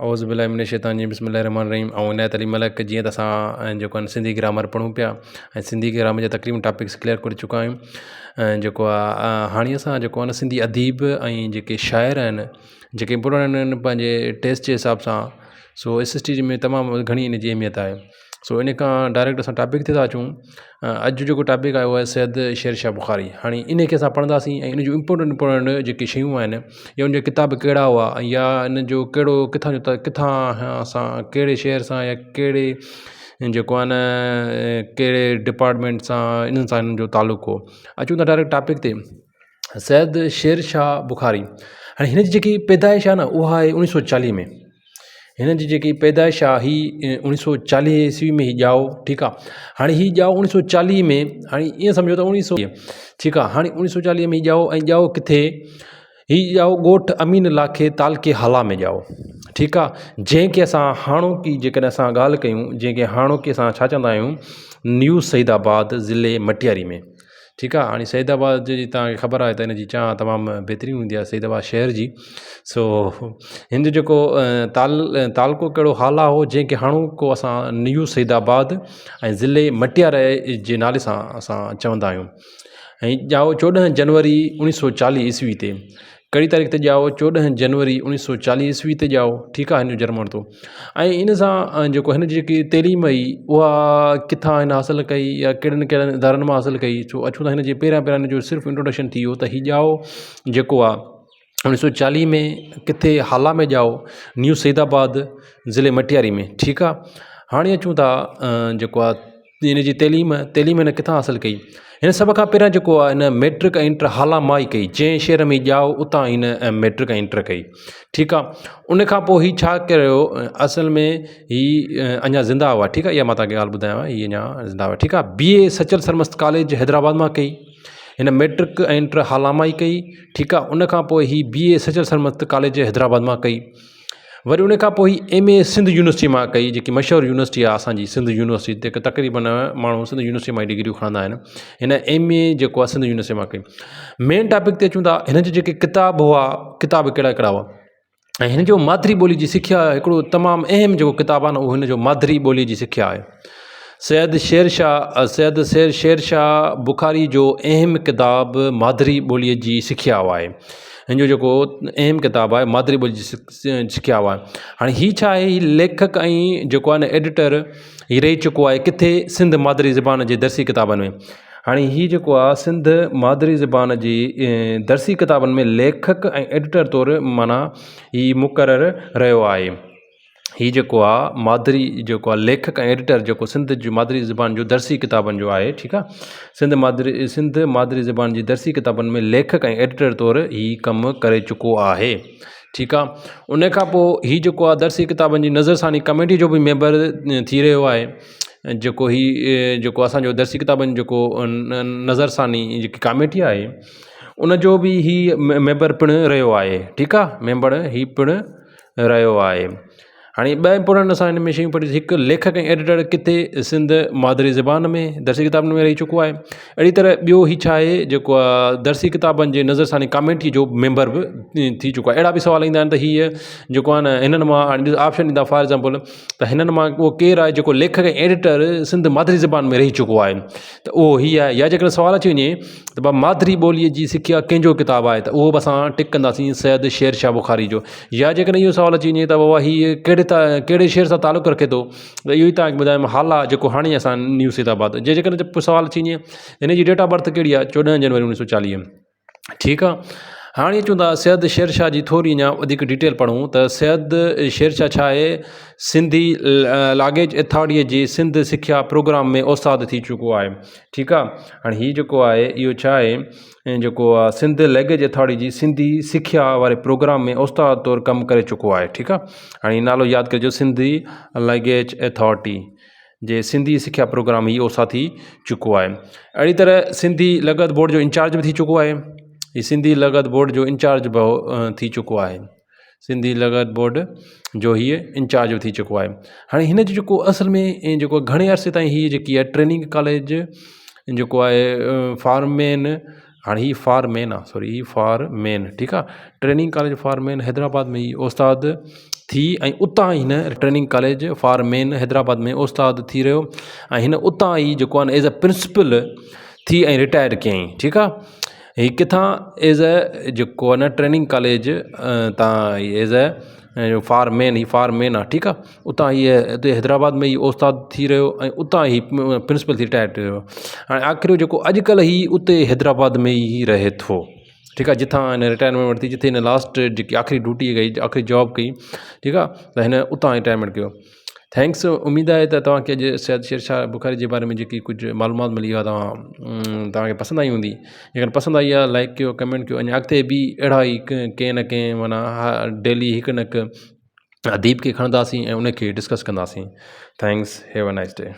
औज़ुबिल्लाहि मिनश्शैतानिर रजीम बिस्मिल्लाहिर्रहमानिर्रहीम। ऐं इनायत अली मलिक जीअं त असां जेको आहे सिंधी ग्रामर पढ़ूं पिया ऐं सिंधी ग्रामर जा तक़रीबन टॉपिक्स क्लियर करे चुका आहियूं। जेको आहे हाणे असां जेको आहे न सिंधी अदीब ऐं जेके शाइर आहिनि जेके इम्पोर्टेंट आहिनि पंहिंजे टेस्ट जे हिसाब सां, सो SST में तमामु घणी इन जी अहमियत आहे। सो इन खां डायरेक्ट असां टॉपिक ते था अचूं। अॼु जेको टॉपिक आयो आहे सैयद शेर शाह बुखारी। हाणे इन खे असां पढ़ंदासीं ऐं इन जूं इम्पोर्टेंट जेके शयूं आहिनि या उन जा किताब कहिड़ा हुआ या इन जो कहिड़ो किथां जो किथां असां कहिड़े शहर सां या कहिड़े जेको आहे न कहिड़े डिपार्टमेंट सां इन्हनि सां इन्हनि जो तालुक़ु हो। अचूं था डायरेक्ट टॉपिक ते। सैयद शेर शाह बुखारी, हाणे हिन जी जेकी पैदाइश आहे न उहा आहे 1940 में। हिन जी जेकी पैदाइश आहे ही 1940 ईस्वी में ही ॼाओ, ठीकु आहे। हाणे ही ॼाओ 1940 में, हाणे ईअं सम्झो त 1900, ठीकु आहे। हाणे 1940 में ही ॼाओ, ऐं ॼाओ किथे, ही ॼाओ ॻोठ अमीन लाखे तालके हाला में ॼाओ, ठीकु आहे। जंहिंखे असां हाणोकी जेकॾहिं असां ॻाल्हि कयूं, जंहिंखे हाणोकी असां छा चवंदा आहियूं, न्यू सईदाबाद ज़िले मटियारी में, ठीकु आहे। हाणे सईदाबाद जी तव्हांखे ख़बर आहे त हिन जी चाह तमामु बहितरीनु हूंदी आहे सईदाबाद शहर जी। सो हिन जो जेको तालको कहिड़ो हाला हो, जंहिंखे हाणोको असां न्यू सईदाबाद ऐं ज़िले मटियार जे नाले सां असां चवंदा आहियूं। ऐं ॼाओ 14 जनवरी 1940 ईस्वी ते। कहिड़ी तारीख़ ते ॼाओ? 14 जनवरी 1940 ईस्वी ते ॼाओ, ठीकु आहे। हिन जो जनमु वरितो ऐं इन सां जेको हिन जी जेकी तइलीम हुई उहा किथां हिन हासिलु कई या कहिड़नि कहिड़नि इदारनि मां हासिलु कई। छो अचूं था हिन जे पहिरियां हिन जो सिर्फ़ु इंट्रोडक्शन थी वियो त हीउ ॼाओ जेको आहे 1940 में किथे हाला में ॼाओ, न्यू सईदाबाद ज़िले मटियारी में, ठीकु आहे। हाणे अचूं था जेको आहे हिन जी तइलीम हिन किथां हासिलु कई। हिन सभ खां पहिरियां जेको आहे हिन मैट्रिक ऐं इंटर हाला मां ई कई, जंहिं शहर में ॼाओ उतां हिन मैट्रिक ऐं इंटर कई, ठीकु आहे। उन खां पोइ हीउ छा कयो, असल में हीउ अञा ज़िंदा हुआ, ठीकु आहे। इहा मां तव्हांखे ॻाल्हि ॿुधायांव, हीअ अञा ज़िंदा हुआ, ठीकु आहे। BA सचल सरमस्त कॉलेज हैदराबाद मां कई, हिन मैट्रिक ऐं इंटर हाला मां ई कई, ठीकु आहे। उन खां पोइ हीउ BA सचल सरमस्त कॉलेज हैदराबाद मां कई। वरी उन खां पोइ MA सिंध यूनिवर्सिटी मां कई, जेकी मशहूरु यूनिवर्सिटी आहे असांजी सिंध यूनिवर्सिटी, जेके तक़रीबन माण्हू सिंध यूनिवर्सिटी मां डिग्रियूं खणंदा आहिनि। हिन MA जेको आहे सिंध यूनिवर्सिटी मां कई। मेन टॉपिक ते अचूं था, हिन जा जेके किताब हुआ, किताब कहिड़ा कहिड़ा हुआ, ऐं हिन जो मादिरी ॿोली जी सिख्या हिकिड़ो तमामु अहम जेको किताबु आहे न उहो हिन जो मादिरी ॿोली जी सिख्या आहे। सैयद शेर शाह बुखारी जो अहम किताबु मादिरी ॿोलीअ जी सिख्या आहे। हिन जो जेको अहम किताबु आहे मादिरी ॿोली जी सिख्या आहे। हाणे हीअ छा आहे, हीअ लेखक ऐं जेको आहे न एडिटर हीअ रही चुको आहे किथे, सिंध मादिरी ज़बान जे दर्सी किताबनि में। हाणे हीअ जेको आहे सिंध मादिरी ज़बान जी दर्सी किताबनि में लेखक ऐं एडिटर तौरु माना हीअ मुक़ररु रहियो आहे। हीअ जेको आहे मादिरी जेको आहे लेखक ऐं एडिटर जेको सिंध जी मादिरी ज़बान जो दर्सी किताबनि जो आहे, ठीकु आहे। सिंध मादिरी ज़बान जी दर्सी किताबनि में लेखक ऐं एडिटर तौरु हीअ कमु करे चुको आहे, ठीकु आहे। उन खां पोइ हीअ जेको आहे दर्सी किताबनि जी नज़रसानी कमेटी जो बि मेंबर थी रहियो आहे। जेको जेको असांजो दर्सी किताबनि जेको नज़रसानी जेकी कमेटी आहे उनजो बि हीअ मेंबर पिणु रहियो आहे, ठीकु आहे। मेंबर हीअ पिणु रहियो आहे। हाणे ॿ इंपोर्टेंट असां हिन में शयूं पढ़ी, हिकु लेखक ऐं एडिटर किथे सिंध मादिरी ज़बान में दर्सी किताबनि में रही चुको आहे। अहिड़ी तरह ॿियो ही छा आहे जेको आहे दर्सी किताबनि जे नज़रसानी कमेटी जो मेंबर बि थी चुको आहे। अहिड़ा बि सुवाल ईंदा आहिनि त हीअ जेको आहे न हिननि मां ऑप्शन ॾींदा, फॉर एग्ज़ाम्पल त हिननि मां उहो केरु आहे जेको लेखक ऐं एडिटर सिंध मादिरी ज़बान में रही चुको आहे, त उहो हीअ आहे। या जेकॾहिं सुवाल अची वञे त भाउ मादिरी ॿोलीअ जी सिख्या कंहिंजो किताबु आहे, त उहो बि असां टिक कंदासीं सैयद शेर शाह बुखारी जो। या जेकॾहिं इहो सुवाल अची वञे त बाबा हीअ कहिड़े शहर सां तालुक़ु रखे थो, त इहो ई तव्हांखे ॿुधायो हाला जेको हाणे असां न्यू सईदाबाद। जेकॾहिं सुवाल अची वञे हिन जी डेट ऑफ बर्थ कहिड़ी आहे, 14 जनवरी 1940, ठीकु आहे। हाणे अचूं था सैयद शेर शाह जी थोरी अञा वधीक डिटेल पढ़ूं त सैयद शेर शाह छा आहे, सिंधी लैंग्वेज अथॉरिटीअ जी सिंध सिख्या प्रोग्राम में उस्ताद थी चुको आहे, ठीकु आहे। हाणे हीअ जेको आहे इहो छा आहे जेको आहे सिंध लैंग्वेज अथॉरिटी जी सिंधी सिख्या वारे प्रोग्राम में उस्ताद तौरु कमु करे चुको आहे, ठीकु आहे। हाणे नालो यादि कजो, सिंधी लैंग्वेज अथॉरिटी जे सिंधी सिख्या प्रोग्राम ही उस्ताद थी चुको आहे। अहिड़ी तरह सिंधी लग़त बोर्ड जो इंचार्ज बि थी चुको आहे। हीअ सिंधी लग़त बोर्ड जो इंचार्ज बि थी चुको आहे। सिंधी लग़त बोर्ड जो हीअ इंचार्ज बि थी चुको आहे। हाणे हिन जो जेको असल में जेको घणे अरसे ताईं हीअ जेकी आहे ट्रेनिंग कॉलेज जेको आहे फारमेन, हाणे हीअ फारमेन आहे, सॉरी हीअ फारमेन, ठीकु आहे। ट्रेनिंग कॉलेज फारमेन हैदराबाद में ही उस्ताद थी ऐं उतां ई हिन training college for main Hyderabad में उस्ताद थी रहियो ऐं हिन उतां ई जेको आहे न एज़ अ प्रिंसिपल थी ऐं रिटायर कयईं। ठीकु आहे, हीउ किथां एज़ अ जेको आहे न ट्रेनिंग कॉलेज तव्हां एज़ अ फॉर मेन, ही फॉर मेन आहे। ठीकु आहे, उतां हीअ हिते हैदराबाद में ई उस्ताद थी रहियो ऐं उतां ई प्रिंसिपल थी रिटायर थी रहियो। हाणे आख़िर जेको अॼुकल्ह ही उते हैदराबाद में ई रहे थो। ठीकु आहे, जिथां हिन रिटायरमेंट वरिती, जिते हिन लास्ट जेकी आख़िरी ड्यूटी कई, आख़िरी जॉब कई, ठीकु आहे, त हिन उतां रिटायरमेंट कयो। थैंक्स, उमेदु आहे त तव्हांखे अॼु सैयद शेरशाह बुखारी जे बारे में जेकी कुझु मालूमात मिली आहे तव्हांखे पसंदि आई हूंदी। जेकॾहिं पसंदि आई आहे लाइक कयो, कमेंट कयो। अञा अॻिते बि अहिड़ा ई कंहिं न कंहिं माना डेली हिकु न हिकु अदीब खे खणंदासीं ऐं उनखे डिस्कस कंदासीं। Thanks, have a nice day.